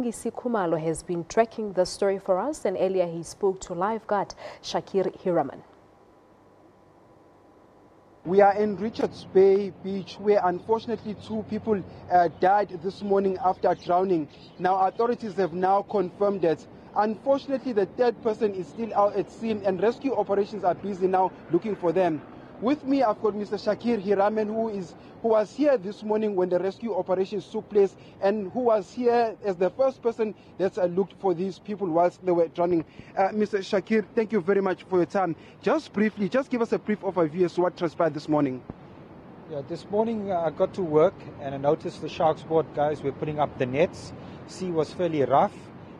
Khumalo has been tracking the story for us, and earlier he spoke to lifeguard Shakir Hiraman. We are in Richardsbay Beach, where unfortunately 2 people died this morning after drowning. Now authorities have now confirmed that. Unfortunately, the 3rd person is still out at sea, and rescue operations are busy now looking for them. With me, I've got Mr. Shakir Hiraman, who was here this morning when the rescue operations took place, and who was here as the first person that looked for these people whilst they were drowning. Mr. Shakir, thank you very much for your time. Just briefly, just give us a brief overview as to what transpired this morning. Yeah, this morning I got to work and I noticed the Sharks Board guys were putting up the nets. Sea was fairly rough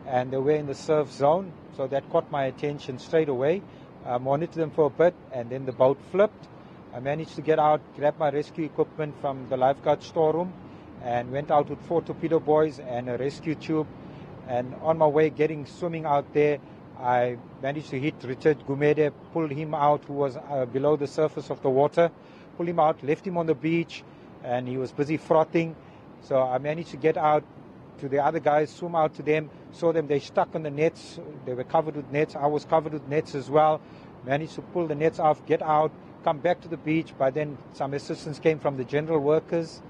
and they were in the surf zone, so that caught my attention straight away. I monitored them for a bit and then the boat flipped. I managed to get out, grab my rescue equipment from the lifeguard storeroom and went out with 4 torpedo boys and a rescue tube. And on my way swimming out there, I managed to hit Richard Gumede, pulled him out, who was below the surface of the water, pulled him out, left him on the beach, and he was busy frothing. So I managed to get out to the other guys, swim out to them, saw them, they stuck on the nets, they were covered with nets, I was covered with nets as well, managed to pull the nets off, get out, come back to the beach. By then some assistance came from the general workers.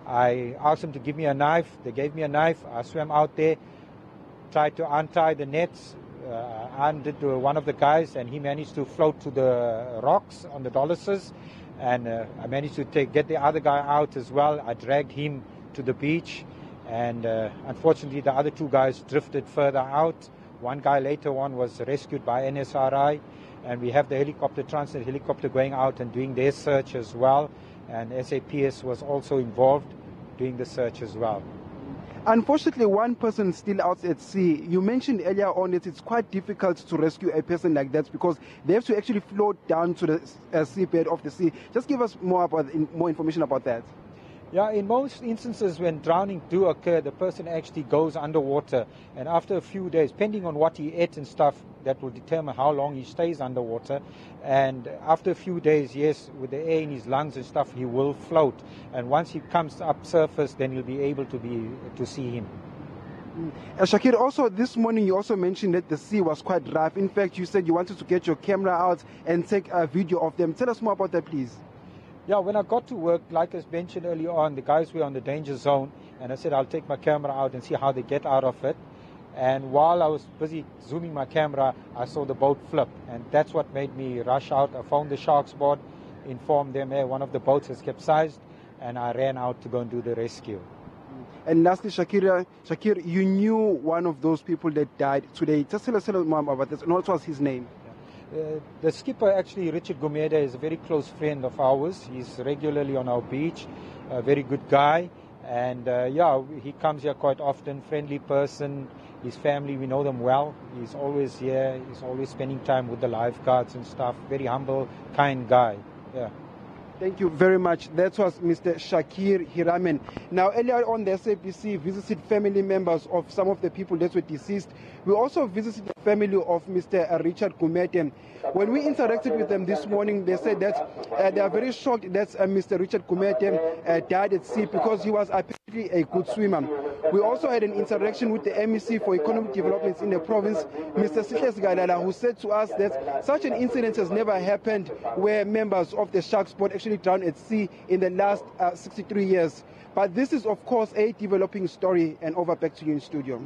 I asked them to give me a knife, they gave me a knife, I swam out there, tried to untie the nets, I undid one of the guys and he managed to float to the rocks on the doluses, and I managed to get the other guy out as well. I dragged him to the beach. And unfortunately, the other 2 guys drifted further out. One guy later on was rescued by NSRI. And we have the helicopter, transit helicopter, going out and doing their search as well. And SABC was also involved doing the search as well. Unfortunately, 1 person is still out at sea. You mentioned earlier on that it's quite difficult to rescue a person like that because they have to actually float down to the seabed of the sea. Just give us more information about that. Yeah, in most instances when drowning do occur, the person actually goes underwater, and after a few days, depending on what he ate and stuff, that will determine how long he stays underwater. And after a few days, yes, with the air in his lungs and stuff, he will float. And once he comes up surface, then you'll be able to see him. Shakir, also this morning you also mentioned that the sea was quite rough. In fact, you said you wanted to get your camera out and take a video of them. Tell us more about that, please. Yeah, when I got to work, like I mentioned earlier on, the guys were on the danger zone, and I said I'll take my camera out and see how they get out of it. And while I was busy zooming my camera, I saw the boat flip, and that's what made me rush out. I phoned the Sharks Board, informed them, hey, one of the boats has capsized, and I ran out to go and do the rescue. And lastly, Shakir, you knew one of those people that died today. Just tell us a little more about this, and what was his name? The skipper, actually, Richard Gumede, is a very close friend of ours. He's regularly on our beach, a very good guy. And yeah, he comes here quite often, friendly person. His family, we know them well. He's always here. He's always spending time with the lifeguards and stuff. Very humble, kind guy. Yeah. Thank you very much. That was Mr. Shakir Hiraman. Now, earlier on, the SABC visited family members of some of the people that were deceased. We also visited the family of Mr. Richard Gumede. When we interacted with them this morning, they said that they are very shocked that Mr. Richard Gumede died at sea because he was apparently a good swimmer. We also had an interaction with the MEC for Economic Development in the province, Mr. Sihles Galala, who said to us that such an incident has never happened where members of the Sharks Board actually drowned at sea in the last 63 years. But this is, of course, a developing story, and over back to you in studio.